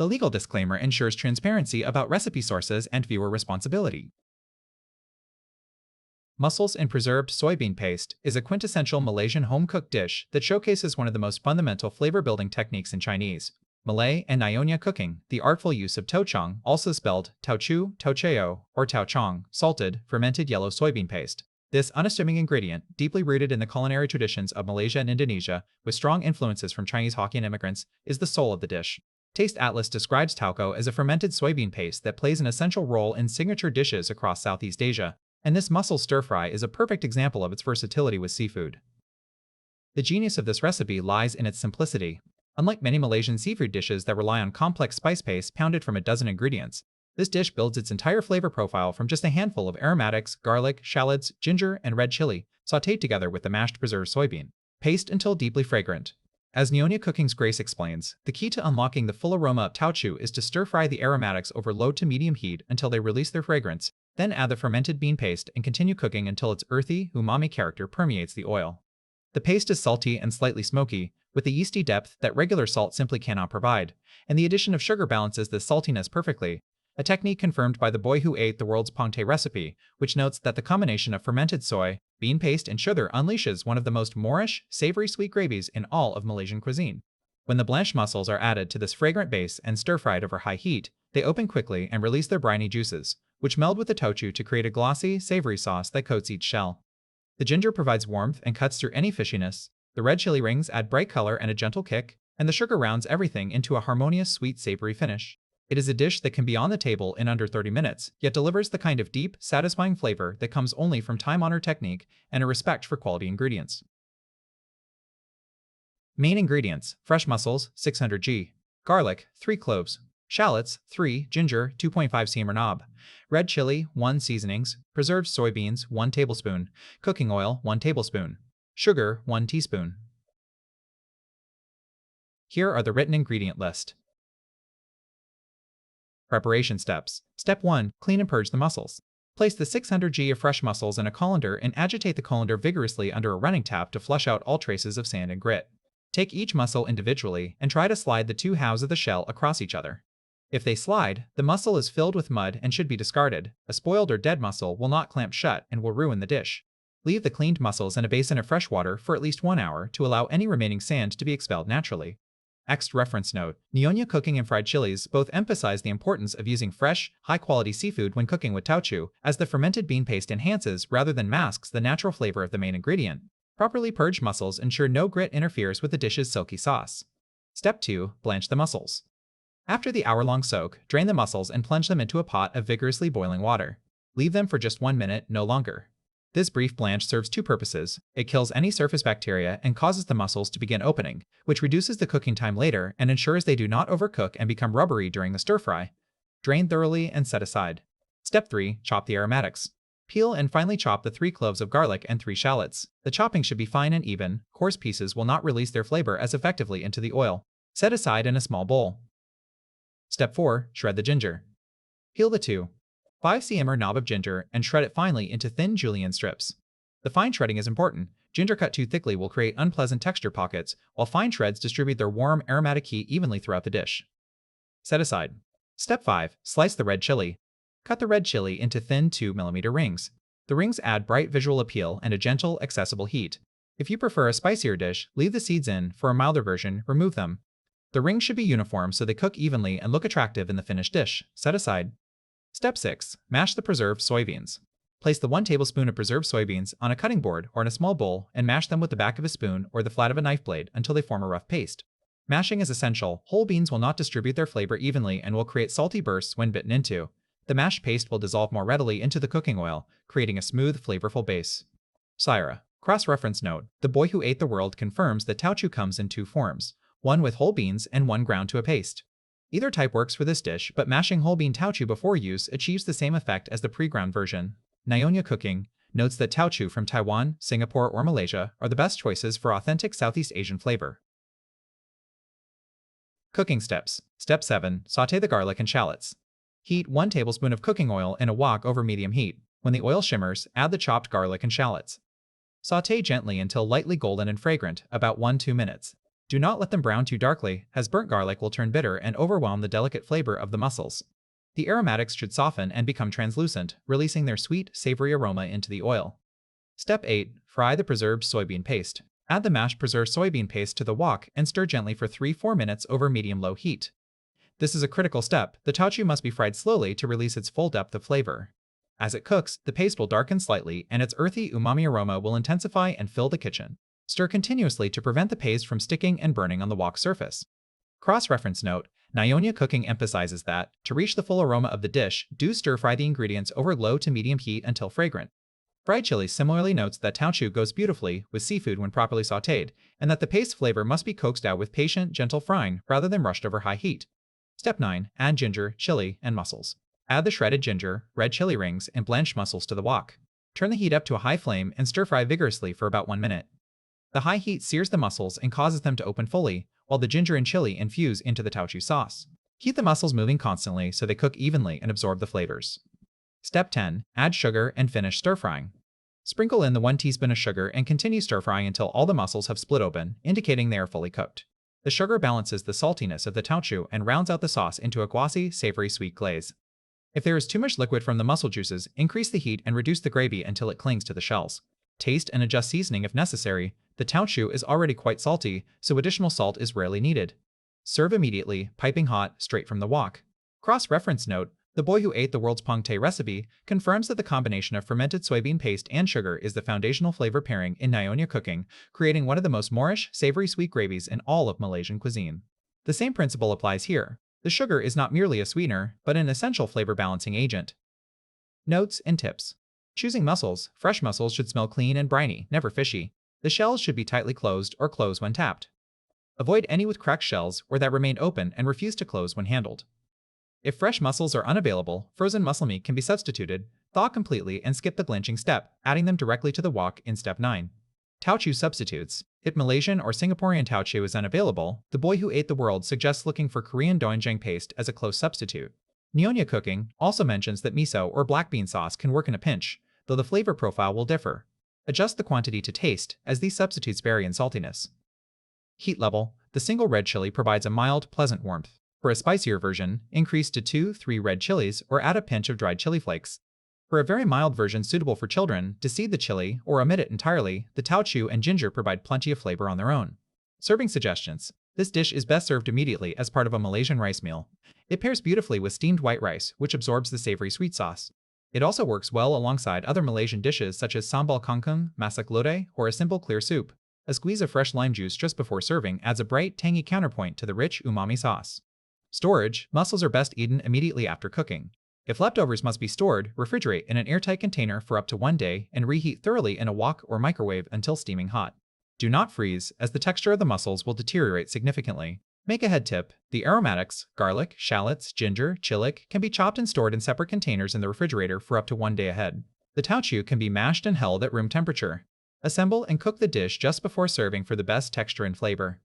The legal disclaimer ensures transparency about recipe sources and viewer responsibility. Mussels in preserved soybean paste is a quintessential Malaysian home-cooked dish that showcases one of the most fundamental flavor-building techniques in Chinese, Malay and Nyonya cooking, the artful use of tauchong, also spelled tauchu, taucheo, or tauchong, salted, fermented yellow soybean paste. This unassuming ingredient, deeply rooted in the culinary traditions of Malaysia and Indonesia, with strong influences from Chinese Hokkien immigrants, is the soul of the dish. TasteAtlas describes tauco as a fermented soybean paste that plays an essential role in signature dishes across Southeast Asia, and this mussel stir-fry is a perfect example of its versatility with seafood. The genius of this recipe lies in its simplicity. Unlike many Malaysian seafood dishes that rely on complex spice paste pounded from a dozen ingredients, this dish builds its entire flavor profile from just a handful of aromatics, garlic, shallots, ginger, and red chilli, sautéed together with the mashed preserved soybean paste until deeply fragrant. As Nyonya Cooking's Grace explains, the key to unlocking the full aroma of tauchu is to stir-fry the aromatics over low to medium heat until they release their fragrance, then add the fermented bean paste and continue cooking until its earthy, umami character permeates the oil. The paste is salty and slightly smoky, with the yeasty depth that regular salt simply cannot provide, and the addition of sugar balances this saltiness perfectly, a technique confirmed by the boy who ate the world's pongteh recipe, which notes that the combination of fermented soy, bean paste, and sugar unleashes one of the most Moorish, savoury-sweet gravies in all of Malaysian cuisine. When the blanched mussels are added to this fragrant base and stir-fried over high heat, they open quickly and release their briny juices, which meld with the tauchu to create a glossy, savoury sauce that coats each shell. The ginger provides warmth and cuts through any fishiness, the red chili rings add bright color and a gentle kick, and the sugar rounds everything into a harmonious sweet savoury finish. It is a dish that can be on the table in under 30 minutes, yet delivers the kind of deep, satisfying flavor that comes only from time-honored technique and a respect for quality ingredients. Main ingredients: fresh mussels, 600 g, garlic, 3 cloves, shallots, 3, ginger, 2.5 cm knob, red chili, 1 seasonings, preserved soybeans, 1 tablespoon, cooking oil, 1 tablespoon, sugar, 1 teaspoon. Here are the written ingredient list. Preparation steps. Step 1. Clean and purge the mussels. Place the 600 g of fresh mussels in a colander and agitate the colander vigorously under a running tap to flush out all traces of sand and grit. Take each mussel individually and try to slide the 2 halves of the shell across each other. If they slide, the mussel is filled with mud and should be discarded. A spoiled or dead mussel will not clamp shut and will ruin the dish. Leave the cleaned mussels in a basin of fresh water for at least 1 hour to allow any remaining sand to be expelled naturally. Next reference note: Nyonya Cooking and fried chilies both emphasize the importance of using fresh, high-quality seafood when cooking with tauchu, as the fermented bean paste enhances rather than masks the natural flavor of the main ingredient. Properly purged mussels ensure no grit interferes with the dish's silky sauce. Step 2. Blanch the mussels. After the hour-long soak, drain the mussels and plunge them into a pot of vigorously boiling water. Leave them for just 1 minute, no longer. This brief blanch serves 2 purposes. It kills any surface bacteria and causes the mussels to begin opening, which reduces the cooking time later and ensures they do not overcook and become rubbery during the stir-fry. Drain thoroughly and set aside. Step 3. Chop the aromatics. Peel and finely chop the 3 cloves of garlic and 3 shallots. The chopping should be fine and even. Coarse pieces will not release their flavor as effectively into the oil. Set aside in a small bowl. Step 4. Shred the ginger. Peel the 2. 5 cm knob of ginger and shred it finely into thin julienne strips. The fine shredding is important. Ginger cut too thickly will create unpleasant texture pockets, while fine shreds distribute their warm, aromatic heat evenly throughout the dish. Set aside. Step 5. Slice the red chili. Cut the red chili into thin 2 mm rings. The rings add bright visual appeal and a gentle, accessible heat. If you prefer a spicier dish, leave the seeds in. For a milder version, remove them. The rings should be uniform so they cook evenly and look attractive in the finished dish. Set aside. Step 6. Mash the preserved soybeans. Place the 1 tablespoon of preserved soybeans on a cutting board or in a small bowl and mash them with the back of a spoon or the flat of a knife blade until they form a rough paste. Mashing is essential. Whole beans will not distribute their flavor evenly and will create salty bursts when bitten into. The mashed paste will dissolve more readily into the cooking oil, creating a smooth, flavorful base. Syra. Cross-reference note: the boy who ate the world confirms that tauchu comes in 2 forms, one with whole beans and one ground to a paste. Either type works for this dish, but mashing whole bean tauchu before use achieves the same effect as the pre-ground version. Nyonya Cooking notes that tauchu from Taiwan, Singapore, or Malaysia are the best choices for authentic Southeast Asian flavor. Cooking steps. Step 7. Sauté the garlic and shallots. Heat 1 tablespoon of cooking oil in a wok over medium heat. When the oil shimmers, add the chopped garlic and shallots. Sauté gently until lightly golden and fragrant, about 1–2 minutes. Do not let them brown too darkly, as burnt garlic will turn bitter and overwhelm the delicate flavor of the mussels. The aromatics should soften and become translucent, releasing their sweet, savory aroma into the oil. Step 8. Fry the preserved soybean paste. Add the mashed preserved soybean paste to the wok and stir gently for 3–4 minutes over medium-low heat. This is a critical step. The tauchu must be fried slowly to release its full depth of flavor. As it cooks, the paste will darken slightly and its earthy umami aroma will intensify and fill the kitchen. Stir continuously to prevent the paste from sticking and burning on the wok surface. Cross-reference note: Nyonya cooking emphasizes that, to reach the full aroma of the dish, do stir-fry the ingredients over low to medium heat until fragrant. Fried chili similarly notes that tauchu goes beautifully with seafood when properly sautéed, and that the paste flavor must be coaxed out with patient, gentle frying rather than rushed over high heat. Step 9. Add ginger, chili, and mussels. Add the shredded ginger, red chili rings, and blanched mussels to the wok. Turn the heat up to a high flame and stir-fry vigorously for about 1 minute. The high heat sears the mussels and causes them to open fully, while the ginger and chili infuse into the tauchu sauce. Keep the mussels moving constantly so they cook evenly and absorb the flavors. Step 10. Add sugar and finish stir-frying. Sprinkle in the 1 teaspoon of sugar and continue stir-frying until all the mussels have split open, indicating they are fully cooked. The sugar balances the saltiness of the tauchu and rounds out the sauce into a glossy, savory-sweet glaze. If there is too much liquid from the mussel juices, increase the heat and reduce the gravy until it clings to the shells. Taste and adjust seasoning if necessary. The tauchu is already quite salty, so additional salt is rarely needed. Serve immediately, piping hot, straight from the wok. Cross-reference note: the boy who ate the world's pongteh recipe confirms that the combination of fermented soybean paste and sugar is the foundational flavor pairing in Nyonya cooking, creating one of the most Moorish, savory-sweet gravies in all of Malaysian cuisine. The same principle applies here. The sugar is not merely a sweetener, but an essential flavor-balancing agent. Notes and tips. Choosing mussels: fresh mussels should smell clean and briny, never fishy. The shells should be tightly closed or close when tapped. Avoid any with cracked shells or that remain open and refuse to close when handled. If fresh mussels are unavailable, frozen mussel meat can be substituted. Thaw completely and skip the blanching step, adding them directly to the wok in step 9. Tauchu substitutes. If Malaysian or Singaporean tauchu is unavailable, the boy who ate the world suggests looking for Korean doenjang paste as a close substitute. Nyonya cooking also mentions that miso or black bean sauce can work in a pinch, though the flavor profile will differ. Adjust the quantity to taste, as these substitutes vary in saltiness. Heat level: the single red chili provides a mild, pleasant warmth. For a spicier version, increase to 2–3 red chilies or add a pinch of dried chili flakes. For a very mild version suitable for children, deseed the chili or omit it entirely. The tauchu and ginger provide plenty of flavor on their own. Serving suggestions: this dish is best served immediately as part of a Malaysian rice meal. It pairs beautifully with steamed white rice, which absorbs the savory sweet sauce. It also works well alongside other Malaysian dishes such as sambal kangkung, masak lodeh, or a simple clear soup. A squeeze of fresh lime juice just before serving adds a bright, tangy counterpoint to the rich umami sauce. Storage: mussels are best eaten immediately after cooking. If leftovers must be stored, refrigerate in an airtight container for up to 1 day and reheat thoroughly in a wok or microwave until steaming hot. Do not freeze, as the texture of the mussels will deteriorate significantly. Make a head tip: the aromatics, garlic, shallots, ginger, chilli, can be chopped and stored in separate containers in the refrigerator for up to 1 day ahead. The tauchu can be mashed and held at room temperature. Assemble and cook the dish just before serving for the best texture and flavor.